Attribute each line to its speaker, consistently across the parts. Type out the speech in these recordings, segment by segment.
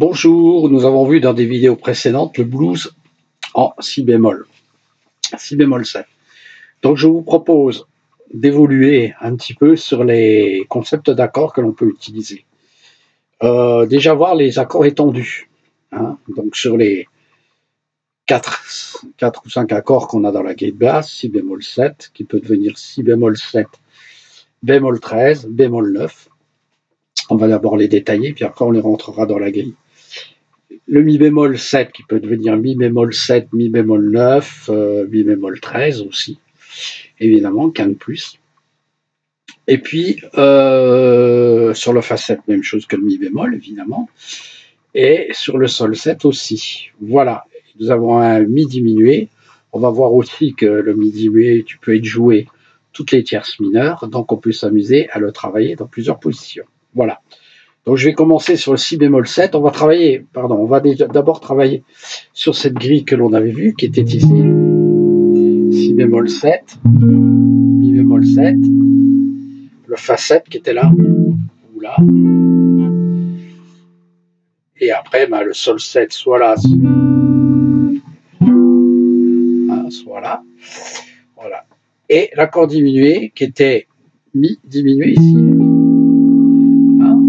Speaker 1: Bonjour, nous avons vu dans des vidéos précédentes le blues en si bémol 7. Donc je vous propose d'évoluer un petit peu sur les concepts d'accords que l'on peut utiliser. Déjà voir les accords étendus, hein, donc sur les 4 ou 5 accords qu'on a dans la grille de basse, si bémol 7, qui peut devenir si bémol 7, bémol 13, bémol 9. On va d'abord les détailler, puis après on les rentrera dans la grille. Le mi bémol 7 qui peut devenir mi bémol 7, mi bémol 9, mi bémol 13 aussi, évidemment, quinte plus. Et puis, sur le fa 7, même chose que le mi bémol, évidemment. Et sur le sol 7 aussi. Voilà, nous avons un mi diminué. On va voir aussi que le mi diminué, tu peux être joué toutes les tierces mineures, donc on peut s'amuser à le travailler dans plusieurs positions. Voilà. Donc je vais commencer sur le si bémol 7. On va d'abord travailler sur cette grille que l'on avait vue, qui était ici. Si bémol 7, mi bémol 7, le fa 7 qui était là, ou là. Et après, le sol 7, soit là, soit là. Voilà. Et l'accord diminué, qui était mi diminué ici.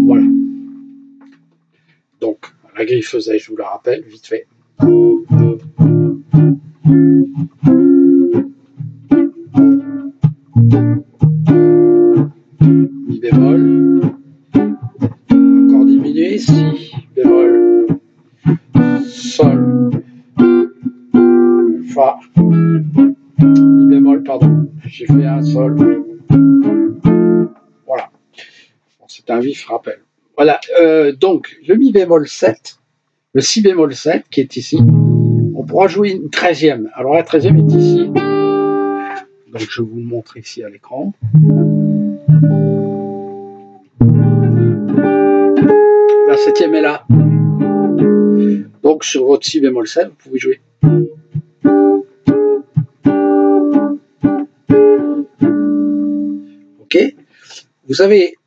Speaker 1: Voilà. Donc, la grille faisait, je vous la rappelle, vite fait. Mi bémol, accord diminué, si bémol, sol, fa, mi bémol, pardon, j'ai fait un sol. Voilà. Bon, c'est un vif rappel. Voilà, donc le mi bémol 7, le si bémol 7 qui est ici, on pourra jouer une 13e. Alors la 13e est ici. Donc je vous le montre ici à l'écran. La 7e est là. Donc sur votre si bémol 7, vous pouvez jouer. Ok. Vous avez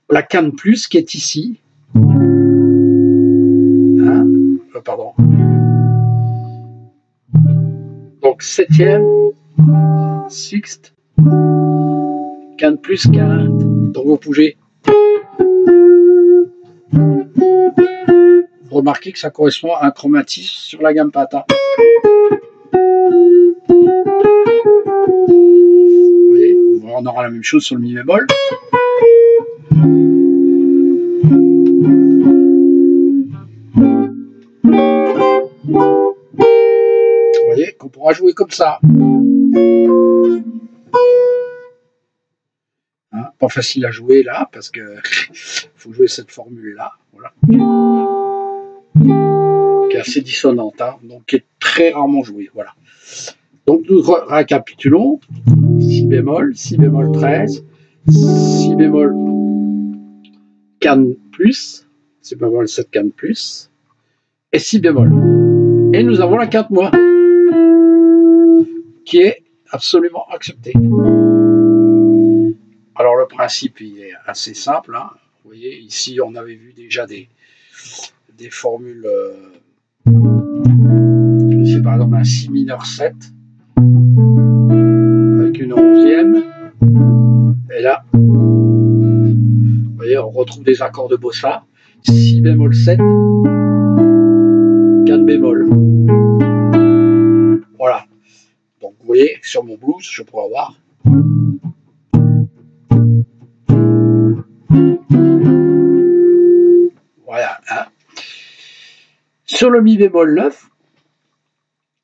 Speaker 1: la quinte plus qui est ici. Pardon. Donc 7e, sixte, quinte plus quinte. Donc vous pouvez. Vous remarquez que ça correspond à un chromatisme sur la gamme pata. Vous voyez, on aura la même chose sur le mi bémol. Vous voyez qu'on pourra jouer comme ça. Hein, pas facile à jouer là, parce que faut jouer cette formule-là. Voilà. Qui est assez dissonante, hein, donc qui est très rarement jouée. Voilà. Donc nous récapitulons. Si bémol 13, si bémol quinte plus, si bémol 7 quinte plus, et si bémol. Et nous avons la quinte moins, qui est absolument acceptée. Alors le principe il est assez simple. Hein. Vous voyez, ici on avait vu déjà des formules. C'est par exemple un si mineur 7 avec une 11e. Et là, vous voyez, on retrouve des accords de Bossa. Si bémol 7, quinte bémol. Voilà. Donc vous voyez, sur mon blues, je pourrais avoir. Voilà. Hein. Sur le mi bémol 9,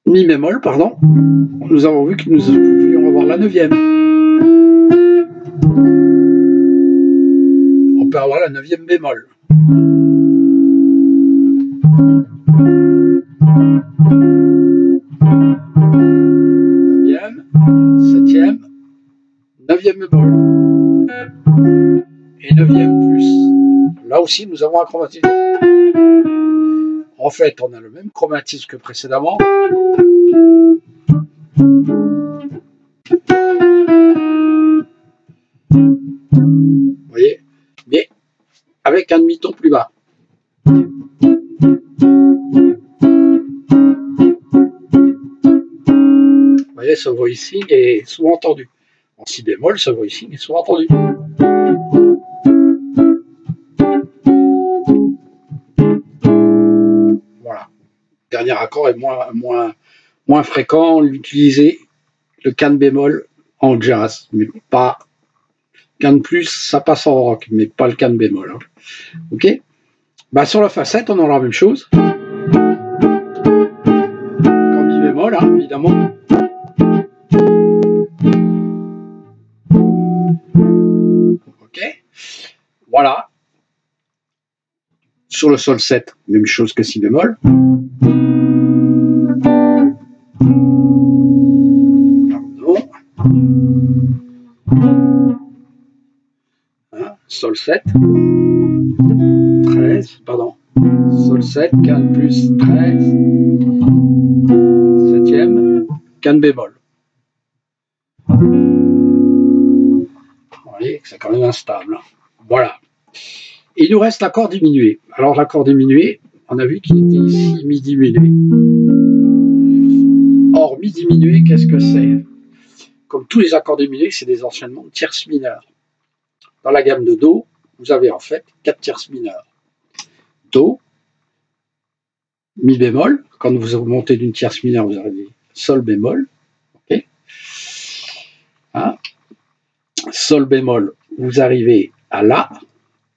Speaker 1: mi bémol, pardon, nous avons vu que nous pouvions avoir la 9e. On peut avoir la 9e bémol. 9e, 7e, 9e bémol. Et 9e plus. Là aussi, nous avons un chromatisme. En fait, on a le même chromatisme que précédemment. Vous voyez, mais avec un demi-ton plus bas. Vous voyez, ce voicing est souvent entendu. En si bémol, ce voicing est souvent entendu. Voilà. Le dernier accord est moins fréquent. L'utiliser, le can bémol en jazz, mais pas can plus, ça passe en rock, mais pas le can bémol. Hein. Ok. Bah, sur la facette, on aura la même chose. Quand mi bémol, hein, évidemment. Ok. Voilà. Sur le sol 7, même chose que si bémol. Pardon. Hein, sol 7. 13, pardon. Sol 7, can plus 13. 7e, can bémol. Vous voyez que c'est quand même instable. Voilà. Et il nous reste l'accord diminué. Alors l'accord diminué, on a vu qu'il était ici mi diminué. Or, mi diminué, qu'est-ce que c'est? Comme tous les accords diminués, c'est des enchaînements de tierces mineures. Dans la gamme de Do, vous avez en fait 4 tierces mineures. Do, mi bémol, quand vous remontez d'une tierce mineure, vous arrivez sol bémol. Okay. Hein? Sol bémol, vous arrivez à La,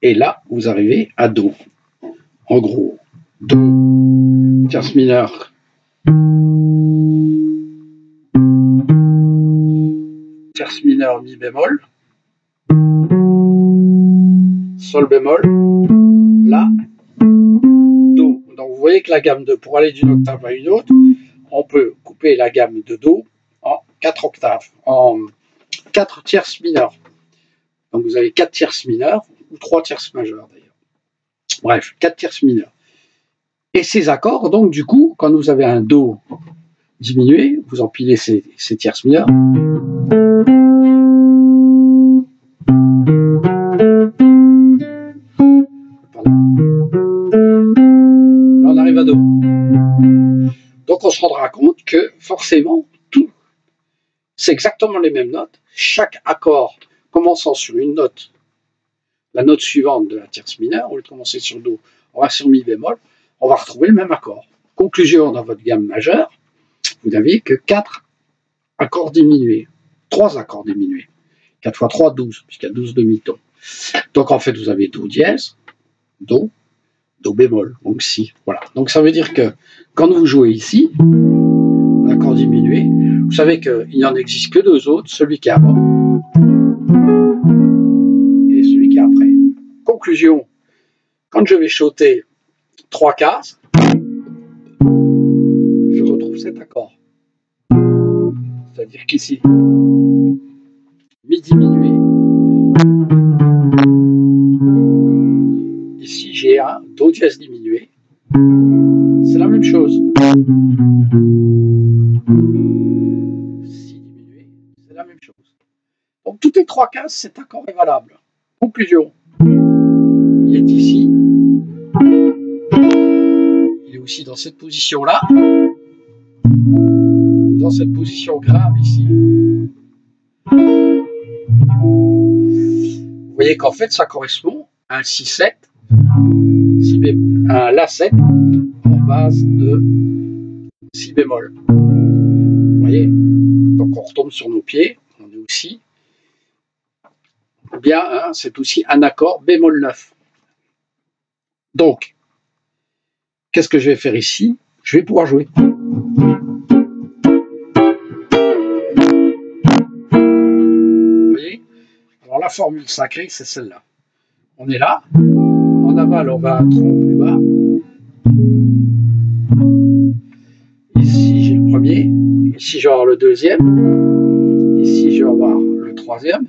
Speaker 1: et là, vous arrivez à Do. En gros, Do, tierce mineure, tierce mineure, mi bémol, sol bémol, La, Do. Donc vous voyez que la gamme de, pour aller d'une octave à une autre, on peut couper la gamme de Do en 4 octaves, en 4 tierces mineures. Donc vous avez 4 tierces mineures, ou 3 tierces majeures d'ailleurs. Bref, 4 tierces mineures. Et ces accords, donc du coup, quand vous avez un Do diminué, vous empilez ces tierces mineures. Là, on arrive à Do. Donc on se rendra compte que forcément, tout, c'est exactement les mêmes notes. Chaque accord commençant sur une note, la note suivante de la tierce mineure, au lieu de commencer sur Do, on va sur Mi bémol, on va retrouver le même accord. Conclusion, dans votre gamme majeure, vous n'avez que 4 accords diminués, 3 accords diminués. 4 x 3, 12, puisqu'il y a 12 demi-tons. Donc en fait, vous avez Do dièse, Do, Do bémol, donc Si. Voilà. Donc ça veut dire que quand vous jouez ici, l'accord diminué, vous savez qu'il n'y en existe que 2 autres, celui qui est avant et celui qui est après. Conclusion, quand je vais choter 3 cases, je retrouve cet accord. C'est-à-dire qu'ici, Mi diminué, ici j'ai un Do dièse diminué, c'est la même chose. Si diminué, c'est la même chose. Donc toutes les 3 cases, cet accord est valable. Conclusion, il est ici, il est aussi dans cette position-là, dans cette position grave ici. Vous voyez qu'en fait, ça correspond à un Si7, un La7 en base de Si bémol. Vous voyez? Donc on retombe sur nos pieds, on est aussi, ou bien hein, c'est aussi un accord bémol 9. Donc, qu'est-ce que je vais faire ici? Je vais pouvoir jouer. Vous voyez? Alors la formule sacrée, c'est celle-là. On est là, en aval, on va un tronc plus bas. Ici, j'ai le premier. Ici, je vais avoir le deuxième. Ici, je vais avoir le troisième.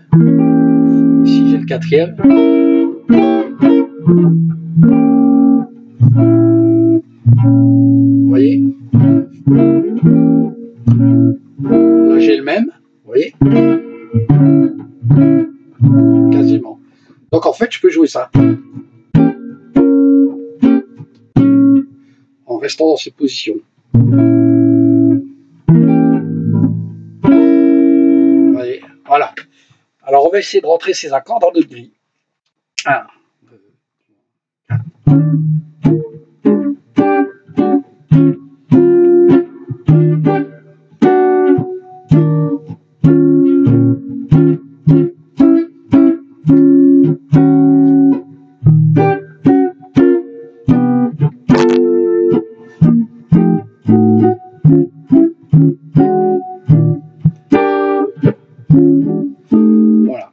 Speaker 1: Ici, j'ai le quatrième. Vous voyez? Là, j'ai le même. Vous voyez? Quasiment. Donc, en fait, je peux jouer ça. restant dans cette position. Voyez, voilà. Alors on va essayer de rentrer ces accords dans notre grille. 1, 2, 3, 4. Voilà.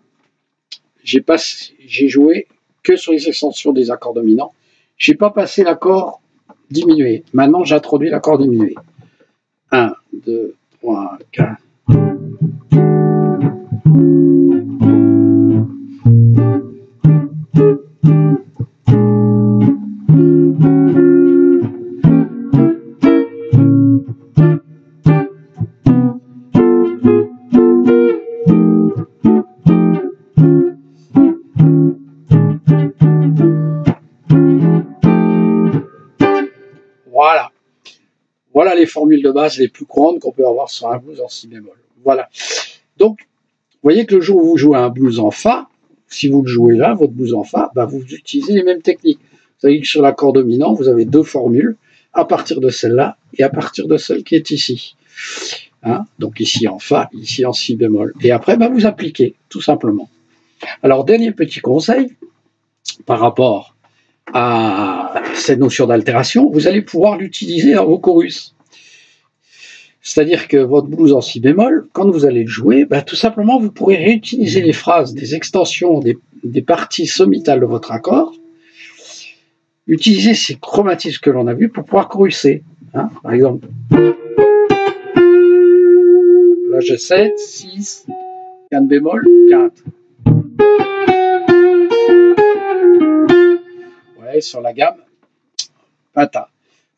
Speaker 1: J'ai joué que sur les extensions des accords dominants. J'ai pas passé l'accord diminué. Maintenant, j'introduis l'accord diminué. 1, 2, 3, 4. Voilà. Voilà les formules de base les plus courantes qu'on peut avoir sur un blues en si bémol. Voilà. Donc, vous voyez que le jour où vous jouez un blues en fa, si vous le jouez là, votre blues en fa, bah vous utilisez les mêmes techniques. Vous savez que sur l'accord dominant, vous avez deux formules, à partir de celle-là et à partir de celle qui est ici. Hein, donc ici en fa, ici en si bémol. Et après, bah, vous appliquez, tout simplement. Alors, dernier petit conseil, par rapport à cette notion d'altération, vous allez pouvoir l'utiliser dans vos chorus. C'est-à-dire que votre blues en si bémol, quand vous allez le jouer, bah, tout simplement, vous pourrez réutiliser les phrases, des extensions, des parties sommitales de votre accord, utiliser ces chromatismes que l'on a vus pour pouvoir choruser. Hein, par exemple, là j'ai 7, 6, 4 bémol, 4. Ouais, sur la gamme, pata.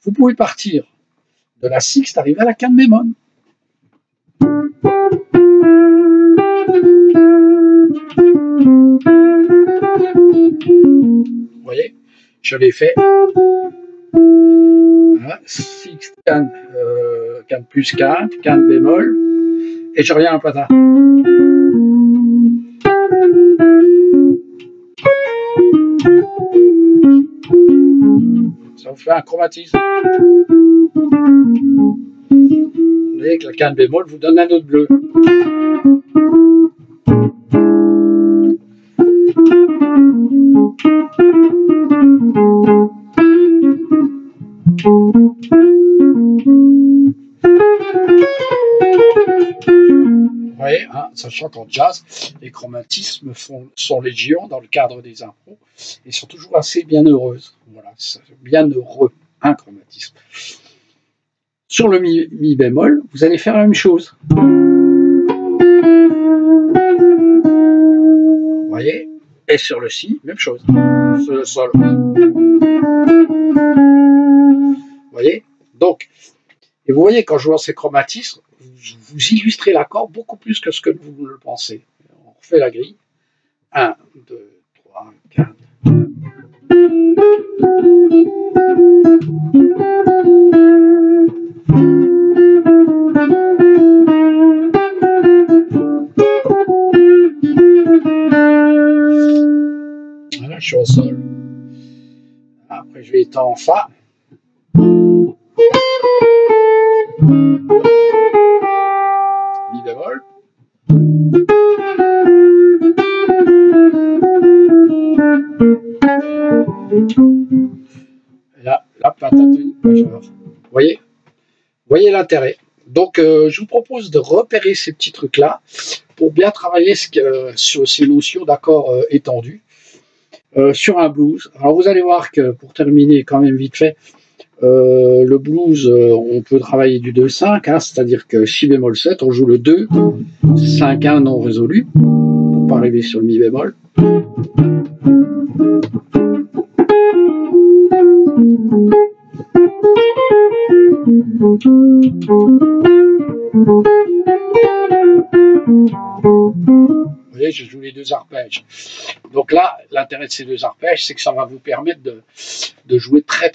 Speaker 1: Vous pouvez partir de la sixte, arriver à la quinte bémol. Vous voyez, je l'ai fait. Voilà, sixte, quinte, quinte plus quinte, quinte bémol, et je reviens à pata. Ça vous fait un chromatisme. Vous voyez que la quinte bémol vous donne un autre bleu. Vous voyez, hein, sachant qu'en jazz, les chromatismes sont légion dans le cadre des impros et sont toujours assez bienheureuses. Voilà, bienheureux, un chromatisme. Sur le mi bémol, vous allez faire la même chose. Vous voyez, et sur le si, même chose. Sur le sol. Vous voyez, donc, et vous voyez qu'en jouant ces chromatismes, vous illustrez l'accord beaucoup plus que ce que vous le pensez. On refait la grille. 1, 2, 3, 4. Voilà, je suis au sol. Après, je vais étendre en fa. Mi bémol. Et là, la pentatonique majeure. Vous voyez l'intérêt. Donc, je vous propose de repérer ces petits trucs-là pour bien travailler sur ces notions d'accords étendus sur un blues. Alors, vous allez voir que, pour terminer quand même vite fait, le blues, on peut travailler du 2-5, hein, c'est-à-dire que si bémol 7, on joue le 2, 5-1 non résolu, pour pas arriver sur le mi bémol. Vous voyez, je joue les deux arpèges. Donc là, l'intérêt de ces deux arpèges, c'est que ça va vous permettre de jouer très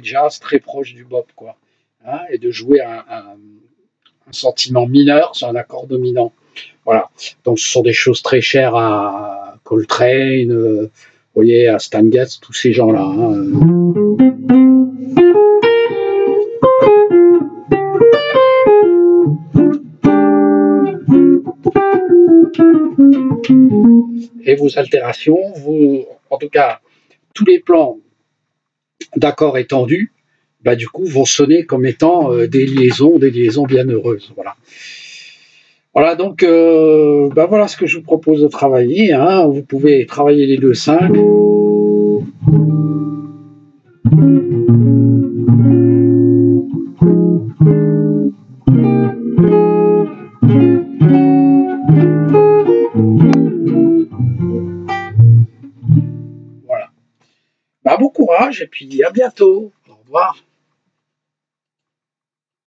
Speaker 1: jazz, très proche du bop, quoi. Hein, et de jouer un sentiment mineur sur un accord dominant. Voilà. Donc ce sont des choses très chères à Coltrane, vous voyez, à Stan Getz, tous ces gens-là. Hein. Et vos altérations, en tout cas, tous les plans d'accords étendus, bah, du coup, vont sonner comme étant des liaisons bien heureuses. Voilà. Voilà, donc, bah, voilà ce que je vous propose de travailler. Hein. Vous pouvez travailler les 2/5. Voilà. Bah, bon courage et puis à bientôt. Au revoir.